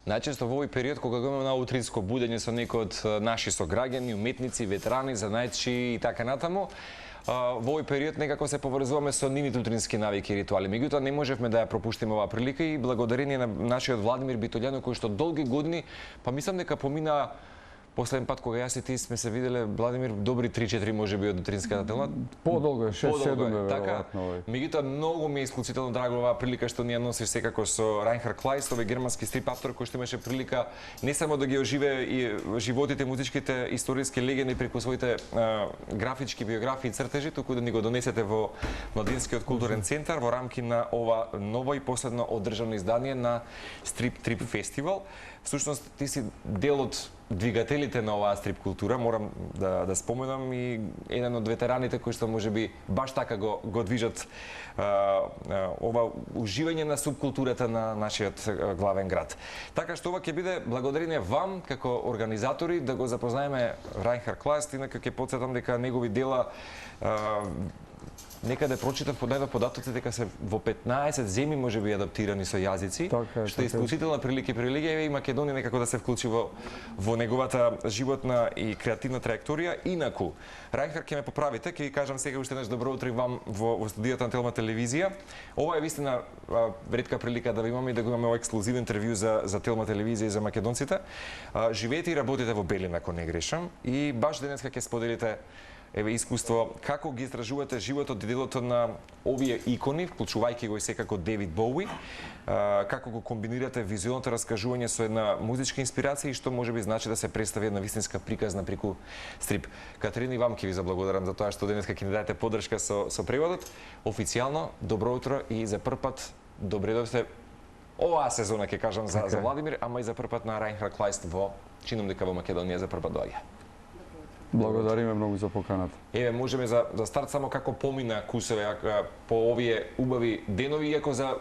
Најчесто во овој период, кога го имаме на утринско будење со некои од наши сограѓани, уметници, ветерани, занајдчи и така натаму, во овој период некако се поврзуваме со нивните утрински навики и ритуали. Меѓутоа не можевме да ја пропуштиме оваа прилика и благодарение на нашиот Владимир Битолјанов, кој што долги години, па мислам дека помина последен пат кога јас и ти сме се виделе, Владимир, добри 3-4 можеби од утринската телма. Подолго е, 6-7 е така, веројатно. Меѓутоа многу ми е исклучително драго оваа прилика што ни ја носиш секако со Райнхард Клайст, овој германски стрип автор кој што имаше прилика не само да ги оживее и животите, музичките, историски легенди преку своите графички биографии и цртежи, туку да ни го донесете во Младинскиот културен центар во рамки на ова ново и последно одржано издание на Стрип Трип фестивал. Всушност ти си дел од двигателите на оваа стрип култура, морам да споменам и еден од ветераните кои што можеби баш така го движат ова уживање на субкултурата на нашиот главен град. Така што ова ќе биде благодарение вам како организатори да го запознаеме Райнхард Клайст, инака ќе потсетам дека негови дела некаде прочитав под најдов податоци дека се во 15 земји можеби адаптирани со јазици, што е исклучителна прилика и привилегија и Македонија некако да се вклучи во неговата животна и креативна траекторија. Инаку, Райнхард, ќе ме поправите, ќе ви кажам сега уште еднаш добро утро вам во студијата на Телма телевизија. Ова е вистина ретка прилика да ви имаме и да го имаме овој ексклузивен интервју за Телма телевизија и за македонците. Живеете и работите во Белина, ако не грешам, и баш денеска ќе споделите искуство како ги истражувате животот и делото на овие икони, вклучувајќи го и секако Девид Боуи, како го комбинирате визуелното раскажување со една музичка инспирација и што можеби значи да се представи една вистинска приказна преку стрип. Катерина, и вам ќе ви заблагодарам за тоа што денеска ќе ни дадете поддршка со преводот. Официјално добро утро и за прв пат добре дојдовте оваа сезона, ќе кажам за Владимир, ама и за прв пат на Райнхард Клайст чинам дека во Македонија за прв пат доаѓа. Благодариме многу за поканата. Еве, можеме за старт само како помина Кусове по овие убави денови, иако за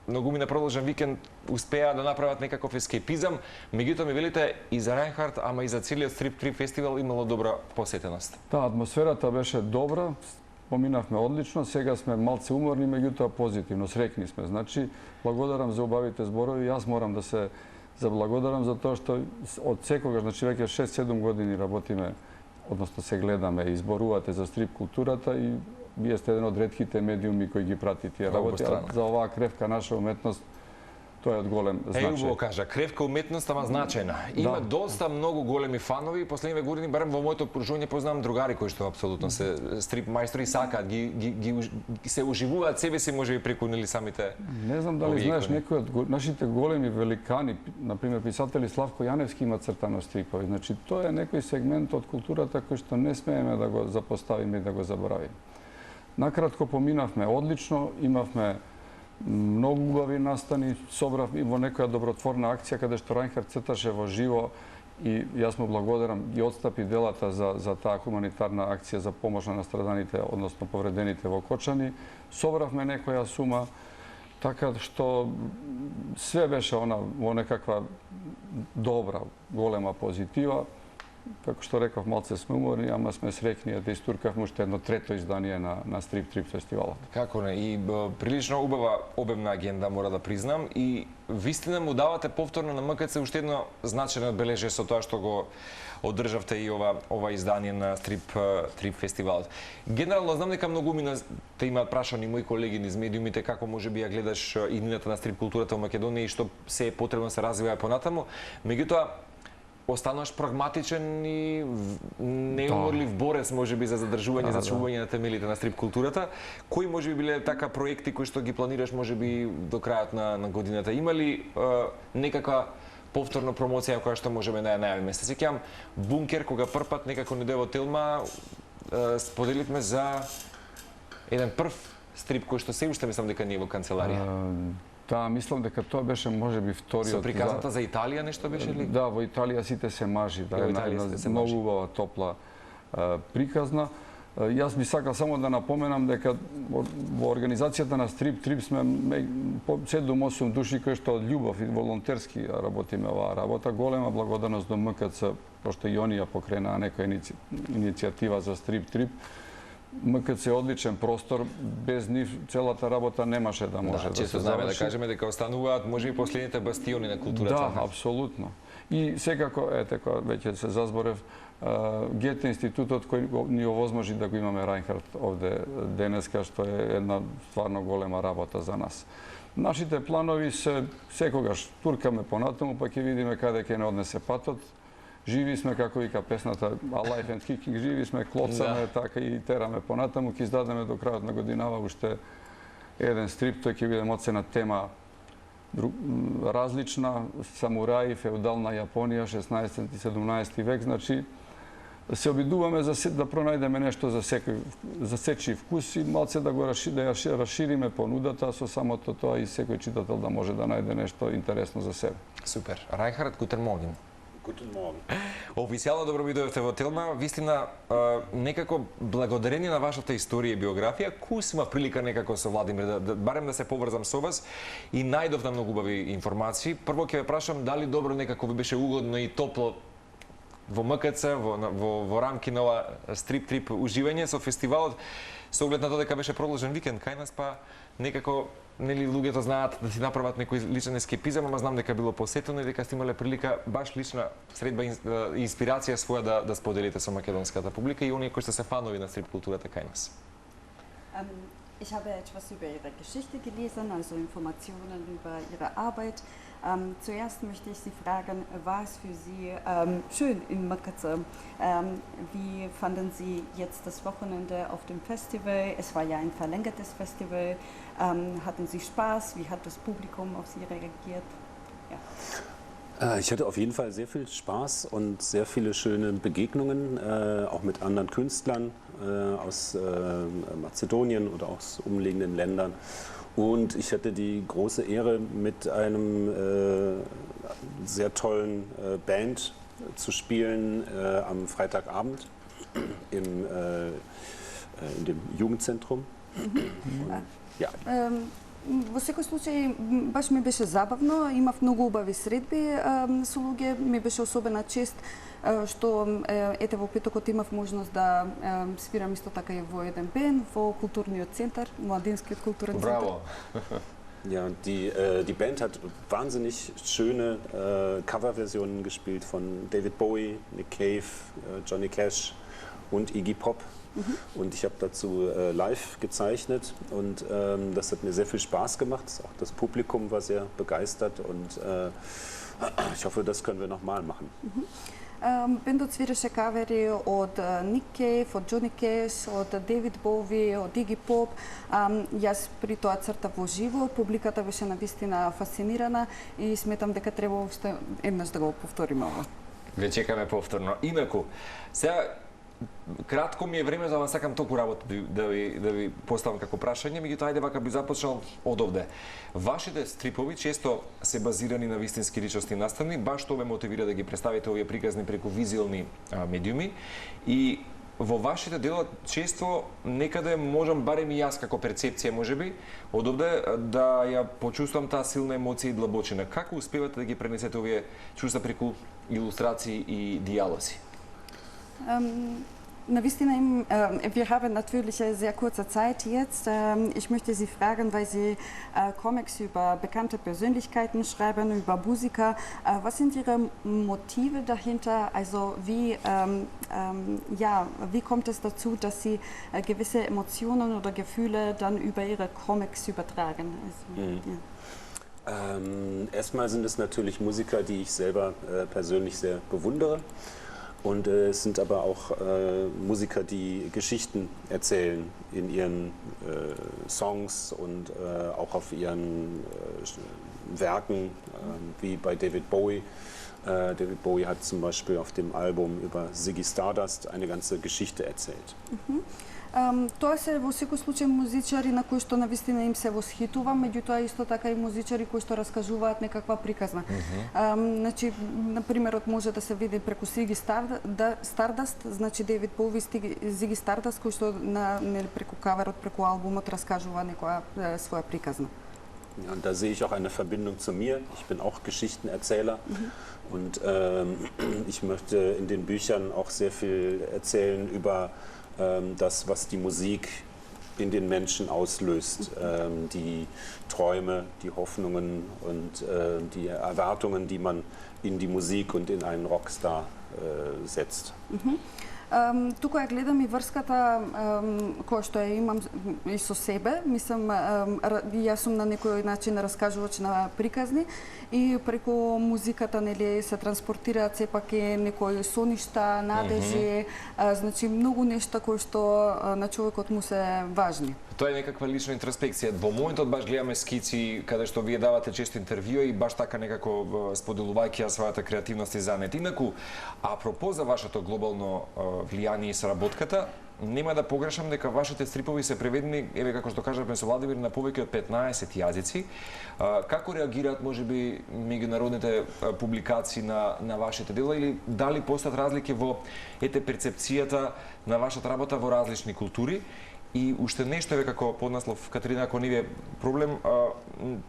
многумина продолжен викенд успеа да направат некаков ескепизам, меѓутоа ми велите и за Райнхард, ама и за целиот Стрип Трип фестивал имало добра посетеност. Атмосферата беше добра, поминавме одлично, сега сме малце уморни, меѓутоа позитивно, срекни сме. Значи, благодарам за убавите зборови, јас морам да се заблагодарам за тоа што од секогаш, значи веќе 6-7 години работиме, односно се гледаме и зборувате за стрип културата и вие сте еден од ретките медиуми кои ги прати тие работи. За оваа кревка наша уметност, тоа е од голем значај. Убаво кажа, кревка уметност, ама значајна. Има доста многу големи фанови, последниве години, барем во моето окружување познавам другари кои што апсолутно се стрип мајстори, сакаат, се уживуваат себе си, може би преку нели самите. Не знам дали знаеш, некои од нашите големи великани, например писатели Славко Јаневски има цртано стрипови. Значи тоа е некој сегмент од културата кој што не смееме да го запоставиме и да го заборавиме. Накратко поминавме одлично, имавме многу убави настани, собрав и во некоја добротворна акција каде што Райнхард црташе во живо и јас му благодарам, ги отстапи делата за таа хуманитарна акција за помош на настраданите, односно повредените во Кочани. Собравме некоја сума, така што све беше во некаква добра, голема позитива. Како што реков, малце сме уморни, ама сме срекни да истуркавме уште едно трето издание на Стрип Трип фестивалот. Како не, и прилично убава обемна агенда, мора да признам, и вистина му давате повторно на МКЦ уште едно значајно одбележие со тоа што го одржавте и ова издание на Стрип Трип фестивалот. Генерално знам дека многумина те имаат прашани мои колеги низ медиумите како можеби ја гледаш иднината на стрип културата во Македонија и што се е потребно да се развива понатаму. Меѓутоа остануваш прагматичен и неуморлив борец можеби за задржување, за чување на темелите на стрип културата. Кои можеби биле така проекти кои што ги планираш можеби до крајот на годината? Има ли некаква повторна промоција која што можеме да ја најавиме? Се сеќавам Бункер кога првпат некако не дојде во Телма, споделивме за еден прв стрип кој што се уште мислам дека не е во канцеларија. Да, мислам дека тоа беше можеби вториот. Со приказната за Италија нешто беше ли? Да, во Италија сите се мажи, да, една многу убава топла приказна. Јас би сакал само да напоменам дека во организацијата на Стрип Трип сме 7-8 души кои што од љубов и волонтерски работиме оваа работа. Голема благодарност до МКЦ, пошто и они ја покренаа некоја иницијатива за Стрип Трип. МКЦ е одличен простор, без нив целата работа немаше да може да се заврши. Често знаме да кажеме дека остануваат може и последните бастиони на културата. Да, апсолутно. И секако, како веќе се зазборев, Гете институтот кој ни овозможи да го имаме Рајнхард овде денеска, што е една стварно голема работа за нас. Нашите планови се секогаш туркаме понатаму, па ќе видиме каде ќе не однесе патот. Живи сме, како вика песната, a life and kicking, живи сме, клоцаме, така и тераме понатаму, ќе издадеме до крајот на годинава уште еден стрип, тој ќе биде моцена тема различна, самураи, феудална Јапонија, 16 и 17 век, значи се обидуваме да пронајдеме нешто за сечи вкус и малце да ја расшириме понудата со самото тоа и секој читател да може да најде нешто интересно за себе. Супер. Рајнхард, гутен morgen. Guten Morgen. Официјално добро ми дојдовте во Телма. Вистина, некако благодарение на вашата историја и биографија, кус има прилика некако со Владимир, барем да се поврзам со вас и најдов на многу убави информации. Прво ќе ве прашам дали добро некако ви беше угодно и топло во МКЦ, во рамки на ова стрип-трип уживање со фестивалот, со оглед на тоа дека беше продолжен викенд кај нас, па некако нели луѓето знаат да си направат некој личен ескепизам, ама знам дека било посетено и дека сте имале прилика баш лична средба и инспирација своја да споделите со македонската публика и оние кои што се фанови на стрип културата кај нас. Ich habe etwas über Ihre Geschichte gelesen, also Informationen über Ihre Arbeit. Zuerst möchte ich Sie fragen, war es für Sie schön in MKC? Wie fanden Sie jetzt das Wochenende auf dem Festival? Es war ja ein verlängertes Festival. Hatten Sie Spaß? Wie hat das Publikum auf Sie reagiert? Ja. Ich hatte auf jeden Fall sehr viel Spaß und sehr viele schöne Begegnungen, auch mit anderen Künstlern aus Mazedonien oder aus umliegenden Ländern. Und ich hatte die große Ehre, mit einem sehr tollen Band zu spielen am Freitagabend in dem Jugendzentrum. Ja. Во секој случај, баш ми беше забавно, имав многу убави средби со луѓе, ми беше особена чест што ете во петокот имав можност да свирам исто така и во еден бенд во културниот центар, Младинскиот културен центар. Браво! Ja, die Band hat wahnsinnig schöne Coverversionen gespielt von David Bowie, Nick Cave, Johnny Cash und Iggy Pop. Und ich habe dazu live gezeichnet und das hat mir sehr viel Spaß gemacht. Auch das Publikum war sehr begeistert und ich hoffe, das können wir nochmal machen. Бендот свиреше кавери од Ник Кейв, од Джони Кеш, од Дейвид Боуи, од Иги Поп. Јас при тоа цртав во живо, публиката беше навистина фасцинирана и сметам дека треба уште еднаш да го повториме ова. Ве чекаме повторно. Инаку, сега кратко ми е време за да сакам толку работа да ви поставам како прашање, меѓутоа ајде вака би започнал од овде. Вашите стрипови често се базирани на вистински личности настани, баш тоа ме мотивира да ги представите овие приказни преку визуелни медиуми и во вашите дела често некаде можам барем и јас како перцепција можеби од овде да ја почувствам таа силна емоција и длабочина. Како успевате да ги пренесете овие чувства преку илустрации и диалози? Wir haben natürlich sehr kurze Zeit jetzt. Ich möchte Sie fragen, weil Sie Comics über bekannte Persönlichkeiten schreiben, über Musiker. Was sind Ihre Motive dahinter? Also wie kommt es dazu, dass Sie gewisse Emotionen oder Gefühle dann über Ihre Comics übertragen? Erstmal sind es natürlich Musiker, die ich selber persönlich sehr bewundere. Und es sind aber auch Musiker, die Geschichten erzählen in ihren Songs und auch auf ihren Werken, wie bei David Bowie. David Bowie hat zum Beispiel auf dem Album über Ziggy Stardust eine ganze Geschichte erzählt. Тоа се во секој случај музичари на кои што навистина им се восхитува, меѓутоа исто така и музичари кои што раскажуваат некаква приказна. Значи, на примерот може да се види преку Зиги Стардаст, значи Дейвид Боуи, Зиги Стардаст, кој што преку каверот, преку албумот раскажува некоја своја приказна. Ja, und da sehe ich auch eine Verbindung zu mir. Ich bin auch Geschichtenerzähler und ich möchte in den Büchern auch sehr viel erzählen über das, was die Musik in den Menschen auslöst. Die Träume, die Hoffnungen und die Erwartungen, die man in die Musik und in einen Rockstar setzt. Тука ја гледам и врската која што ја имам и со себе. Мислам, јас сум на некој начин раскажувач на приказни и преку музиката нели се транспортираат сепак и некои соништа, надежи, значи многу нешта кои што на човекот му се важни. Тоа е некаква лична интроспекција. Во моментот баш гледаме скици каде што вие давате често интервјуа и баш така некако споделувајќи ја својата креативност и занет. Инаку, апропо за вашето глобално влијание и соработката, нема да погрешам дека вашите стрипови се преведени, еве како што кажавме со Владимир, на повеќе од 15 јазици. Како реагираат можеби меѓународните публикации на вашите дела или дали постојат разлики во перцепцијата на вашата работа во различни култури? И уште нешто е како поднаслов, Катерина, ако не ви е проблем,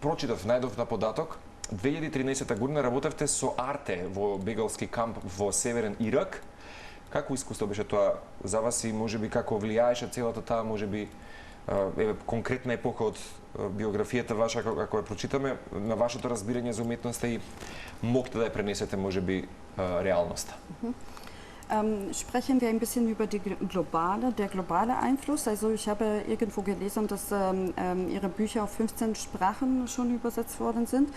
прочитав, најдов на податок, 2013 година работевте со Арте во бегалски камп во Северен Ирак. Како искуство беше тоа за вас и можеби како влијаеше целата таа можеби конкретна епоха од биографијата ваша, ако ја прочитаме, на вашето разбирање за уметноста и могте да ја пренесете можеби реалноста? Sprechen wir ein bisschen über der globale Einfluss. Also ich habe irgendwo gelesen, dass Ihre Bücher auf 15 Sprachen schon übersetzt worden sind.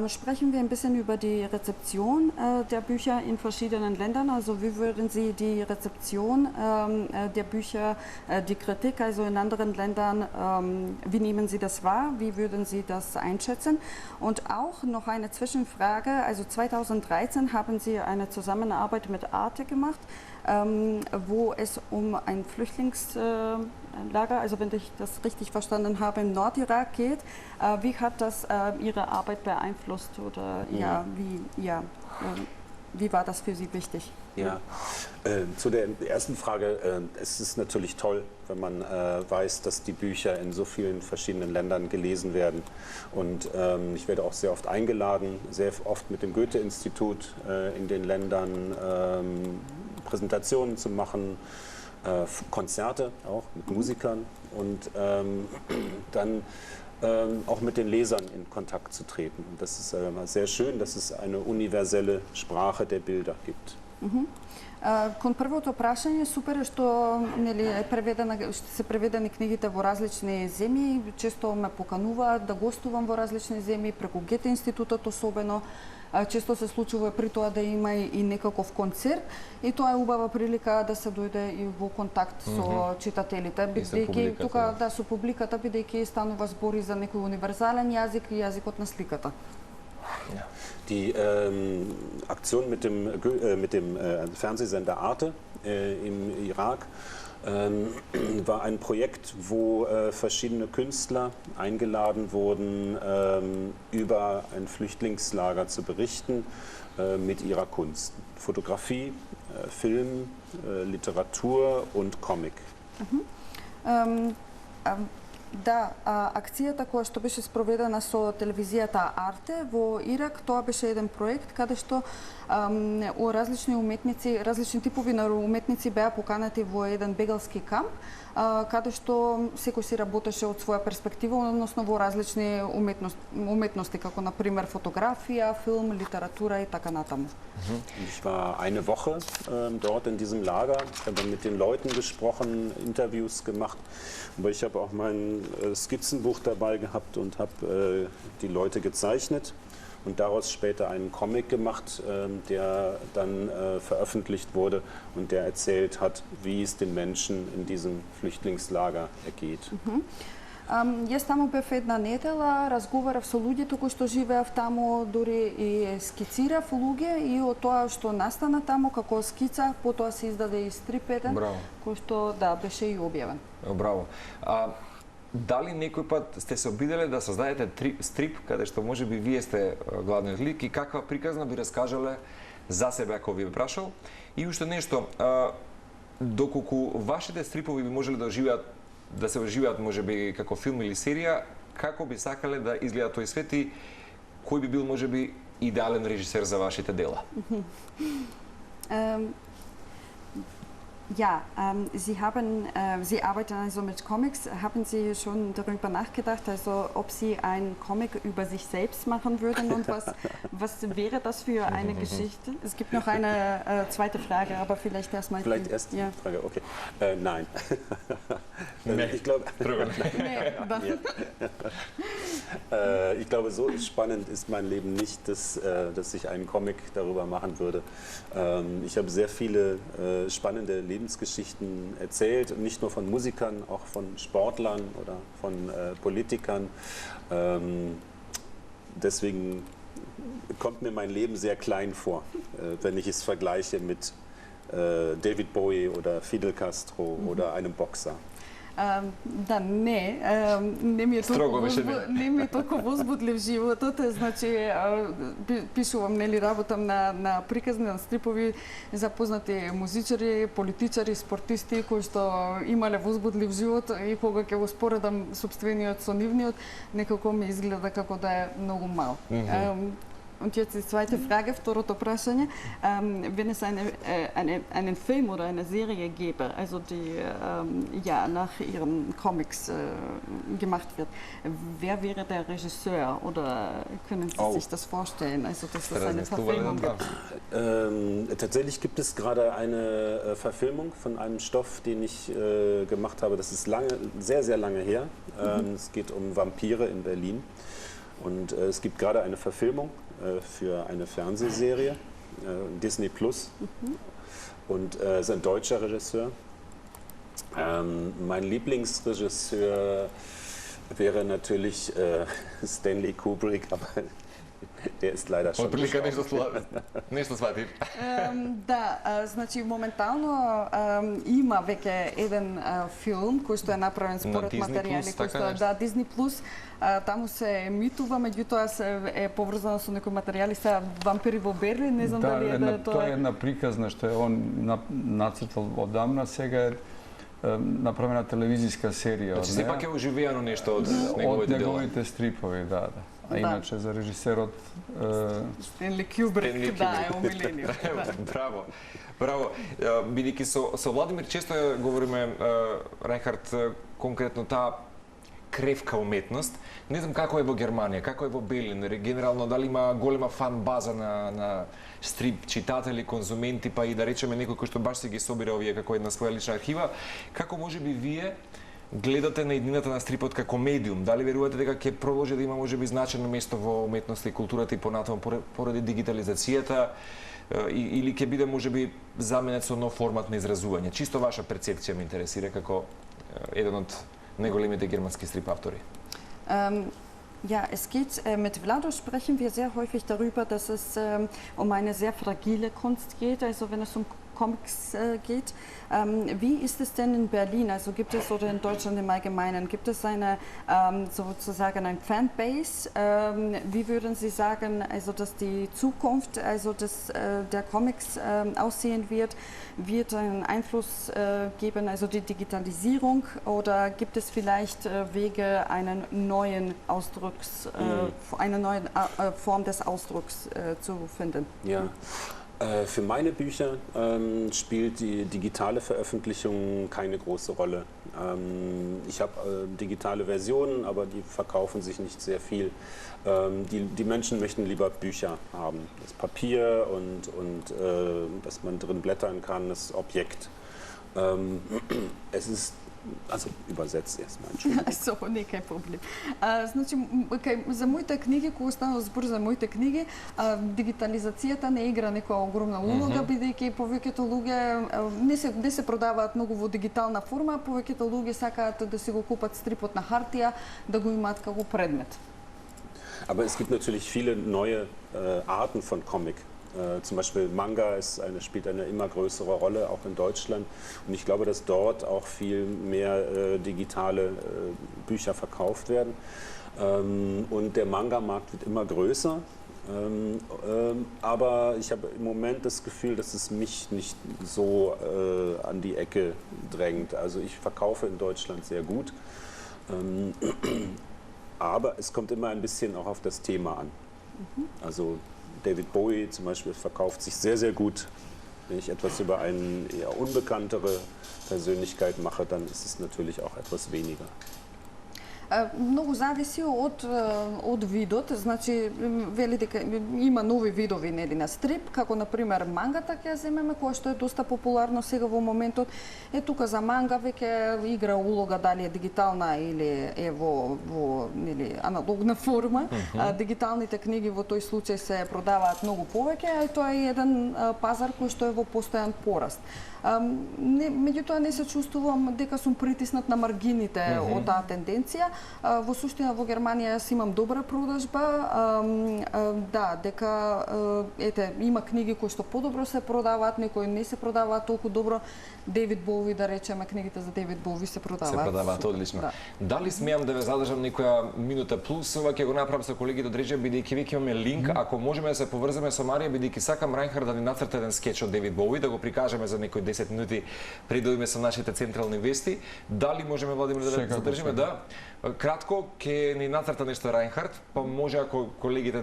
Sprechen wir ein bisschen über die Rezeption der Bücher in verschiedenen Ländern. Also wie würden Sie die Rezeption der Bücher, die Kritik also in anderen Ländern, wie nehmen Sie das wahr? Wie würden Sie das einschätzen? Und auch noch eine Zwischenfrage. Also 2013 haben Sie eine Zusammenarbeit mit Arte gemacht, wo es um ein Flüchtlingslager, also wenn ich das richtig verstanden habe, im Nordirak geht. Wie hat das Ihre Arbeit beeinflusst oder wie war das für Sie wichtig? Ja, zu der ersten Frage, es ist natürlich toll, wenn man weiß, dass die Bücher in so vielen verschiedenen Ländern gelesen werden. Und ich werde auch sehr oft eingeladen, sehr oft mit dem Goethe-Institut in den Ländern Präsentationen zu machen, Konzerte auch mit Musikern und dann auch mit den Lesern in Kontakt zu treten. Und das ist sehr schön, dass es eine universelle Sprache der Bilder gibt. Кон првото прашање, супер е што ще се преведени книгите во различни земји. Често ме покануваат да гостувам во различни земји, преку Гете институтот особено. Често се случува при тоа да има и некаков концерт и тоа е убава прилика да се дојде и во контакт со читателите, бидејќи тука со публиката, бидејќи станува збори за некој универзален јазик и јазикот на сликата. Die Aktion mit dem Fernsehsender Arte im Irak war ein Projekt, wo verschiedene Künstler eingeladen wurden, über ein Flüchtlingslager zu berichten mit ihrer Kunst. Fotografie, Film, Literatur und Comic. Да, акцијата која што беше спроведена со телевизијата Арте во Ирак, тоа беше еден проект каде што различни уметници, различни типови на уметници беа поканати во еден бегалски камп, каде што секој си работеше од своја перспектива, односно во различни уметности, како на пример фотографија, филм, литература и така натаму. Ich war eine Woche dort in diesem Lager, ich habe mit den Leuten gesprochen, Interviews gemacht, aber ich habe auch mein Skizzenbuch dabei gehabt und habe die Leute gezeichnet und daraus später einen Comic gemacht, der dann veröffentlicht wurde und der erzählt hat, wie es den Menschen in diesem Flüchtlingslager ergeht. Јас таму бев една недела, разговарав со луѓето кои што живеев таму, дури и скицирав луѓе и од тоа што настана таму како скица, потоа се издаде и стрип еден, кој што беше и објавен. Браво. Дали некој пат сте се обиделе да создадете стрип каде што можеби вие сте главниот лик и каква приказна би раскажале за себе ако ви прашал? И уште нешто, доколку вашите стрипови би можеле да се оживеат можеби како филм или серија, како би сакале да изгледа тој свет и кој би бил можеби идеален режисер за вашите дела? Ja, Sie arbeiten also mit Comics. Haben Sie schon darüber nachgedacht, also ob Sie einen Comic über sich selbst machen würden und was wäre das für eine Geschichte? Es gibt noch eine zweite Frage, aber vielleicht erstmal. Vielleicht erst die Frage, okay. Nein. Ich glaube, ich glaube, so spannend ist mein Leben nicht, dass ich einen Comic darüber machen würde. Ich habe sehr viele spannende Lebensgeschichten erzählt, nicht nur von Musikern, auch von Sportlern oder von Politikern. Deswegen kommt mir mein Leben sehr klein vor, wenn ich es vergleiche mit David Bowie oder Fidel Castro oder einem Boxer. Да, не ми е толку возбудлив животот, значи пишувам, работам на приказни, на стрипови за познати музичари, политичари, спортисти кои што имале возбудлив живот и кога ќе го споредам собствениот со нивниот, некако ми изгледа како да е многу мал. Und jetzt die zweite Frage, второто прашање. Wenn es einen Film oder eine Serie gäbe, also die nach ihren Comics gemacht wird, wer wäre der Regisseur oder können Sie sich das vorstellen, also dass das eine Verfilmung gibt? Tatsächlich gibt es gerade eine Verfilmung von einem Stoff, den ich gemacht habe. Das ist sehr, sehr lange her. Es geht um Vampire in Berlin. Und es gibt gerade eine Verfilmung für eine Fernsehserie, Disney Plus. Und es ist ein deutscher Regisseur. Mein Lieblingsregisseur wäre natürlich Stanley Kubrick, aber der ist leider schon Нешто сватив. Да, значи моментално има веќе еден филм кој што е направен според материјали кои што Disney Plus, таму се емитува, меѓутоа е поврзано со некои материјали за вампири во Берлин, не знам дали е тоа е една приказна што е он нацртал одамна, сега е направена телевизиска серија. Значи сепак е оживеано нешто од неговите дела. Од неговите стрипови, да. А иначе за режисерот Стенли Кубрик, да, е омилениот. Браво. Браво. Бидејќи со Владимир често говориме, Рајнхард, конкретно таа кревка уметност. Не знам како е во Германија, како е во Берлин, генерално дали има голема фан база на стрип читатели, конзументи, па и да речеме некој кој што баш се ги собира овие како една своја лична архива. Како можеби вие гледате на иднината на стрипот како медиум? Дали верувате дека ќе продолжи да има можеби значајно место во уметноста и културата и понатаму поради дигитализацијата или ќе биде можеби заменет со нов формат на изразување? Чисто ваша перцепција ме интересира како еден од најголемите германски стрип-автори. Ja, es geht, mit Vlado sprechen wir sehr häufig darüber, dass es um eine sehr fragile Kunst geht, also wenn es um Comics geht. Wie ist es denn in Berlin? Also gibt es oder in Deutschland im Allgemeinen, gibt es eine sozusagen ein Fanbase? Wie würden Sie sagen, also dass die Zukunft, also der Comics aussehen wird? Wird einen Einfluss geben, also die Digitalisierung, oder gibt es vielleicht Wege, einen neuen Ausdrucks, eine neue Form des Ausdrucks zu finden? Ja. Für meine Bücher spielt die digitale Veröffentlichung keine große Rolle. Ich habe digitale Versionen, aber die verkaufen sich nicht sehr viel. Die Menschen möchten lieber Bücher haben. Das Papier und dass man drin blättern kann, das Objekt. Es ist Also übersetzt erstmal, Entschuldigung. So, некај проблем. Значи, за моите книги, кога станува збор за моите книги, дигитализацијата не игра некоја огромна улога, бидејќи повеќето луѓе не се продаваат многу во дигитална форма, повеќето луѓе сакаат да си го купат стрипот на хартија, да го имаат како предмет. Aber es gibt natürlich viele neue Arten von Comic. Zum Beispiel Manga spielt eine immer größere Rolle, auch in Deutschland. Und ich glaube, dass dort auch viel mehr digitale Bücher verkauft werden. Und der Manga-Markt wird immer größer. Aber ich habe im Moment das Gefühl, dass es mich nicht so an die Ecke drängt. Also ich verkaufe in Deutschland sehr gut. Aber es kommt immer ein bisschen auch auf das Thema an. Also David Bowie zum Beispiel verkauft sich sehr, sehr gut. Wenn ich etwas über eine eher unbekanntere Persönlichkeit mache, dann ist es natürlich auch etwas weniger. Многу зависи од видот, значи вели дека има нови видови нели на стрип, како на пример мангата ќе ја земеме, која што е доста популарно сега во моментот. Тука за манга веќе игра улога дали е дигитална или е во нели аналогна форма. Дигиталните книги во тој случај се продаваат многу повеќе, а тоа е еден пазар кој што е во постојан пораст. Меѓутоа не се чувствувам дека сум притиснат на маргините од таа тенденција. Во суштина во Германија јас имам добра продажба, дека има книги кои што подобро се продаваат, некои не се продаваат толку добро. Дейвид Боуи, да речеме, книгите за Дейвид Боуи се продаваат. Се продаваат одлично. Дали смеам да ве задржам некоја минута плюс, ова ќе го направам со колегите од режија, бидејќи веќе имаме линк, ако можеме да се поврземе со Марија, бидејќи сакам Рајнхард да ни нацрта еден скеч од Дейвид Боуи, да го прикажеме за некои 10 минути пред да идеме со нашите централни вести. Дали можеме, Владимир, да задржиме? Да. Кратко, ќе ни нацрта нешто Рајнхард, па може ако колегите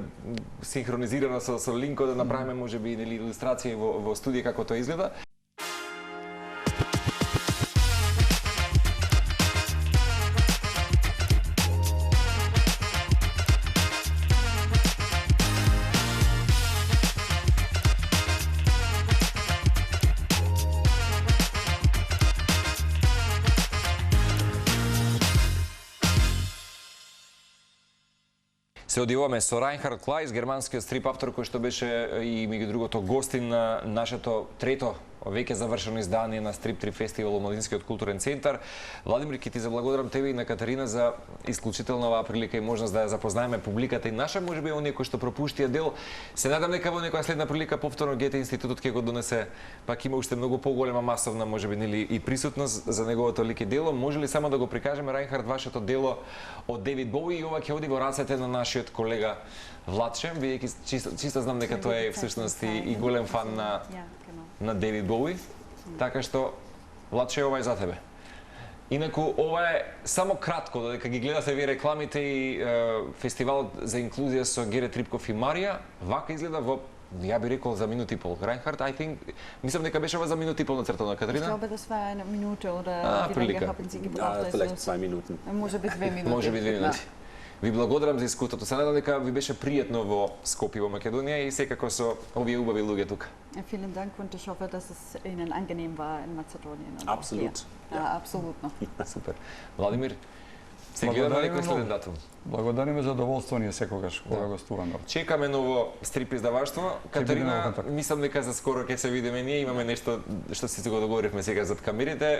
синхронизирано со линкот да направиме можеби илустрација во студија како тоа изгледа. Се одиваме со Рајнхард Клајс, германскиот стрип автор кој што беше и меѓу другото гостин на нашето трето веќе завршено издание на Стрип 3 фестивал во Младинскиот културен центар. Владимир, ќе ти заблагодарам тебе и на Катерина за исклучителна оваа прилика и можност да ја запознаеме публиката и наша, можеби оние кои што пропуштија дел. Се надам дека во некоја следна прилика повторно Гете институтот ќе го донесе, пак има уште многу поголема масовна можеби нели и присутност за неговото лик и дело. Може ли само да го прикажеме Рајнхард вашето дело од Дейвид Боуи и ова ќе оди во рацете на нашиот колега Владче, бидејќи чисто знам дека тој е всушност и голем фан на Дейвид Боуи, така што Владче, ова е за тебе. Инаку ова е само кратко, додека ги гледате вие рекламите и фестивалот за инклузија со Гере Трипков и Марија, вака изгледа во, ја би рекол, за минут и пол. Рајнхард, мислам дека беше ова за минут и пол на цртана, Катерина? Ich glaube, das war eine Minute oder wie lange haben Sie gebraucht? Vielleicht 2 Minuten. Може би 2 минути. Може би 2 минути. Ви благодарам за искуството. Се надам дека ви беше пријатно во Скопје, во Македонија и секако со овие убави луѓе тука. Vielen Dank und ich hoffe, dass es Ihnen angenehm war in Mazedonien. Absolut. Ja, absolutno. Супер. Владимир, се гледаме некој следен датум. Благодариме задоволство ни секогаш кога гостуваме. Чекаме ново стрип издаваштво. Катерина, мислам дека за скоро ќе се видиме ние, имаме нешто што си го договоривме сега зад камерите.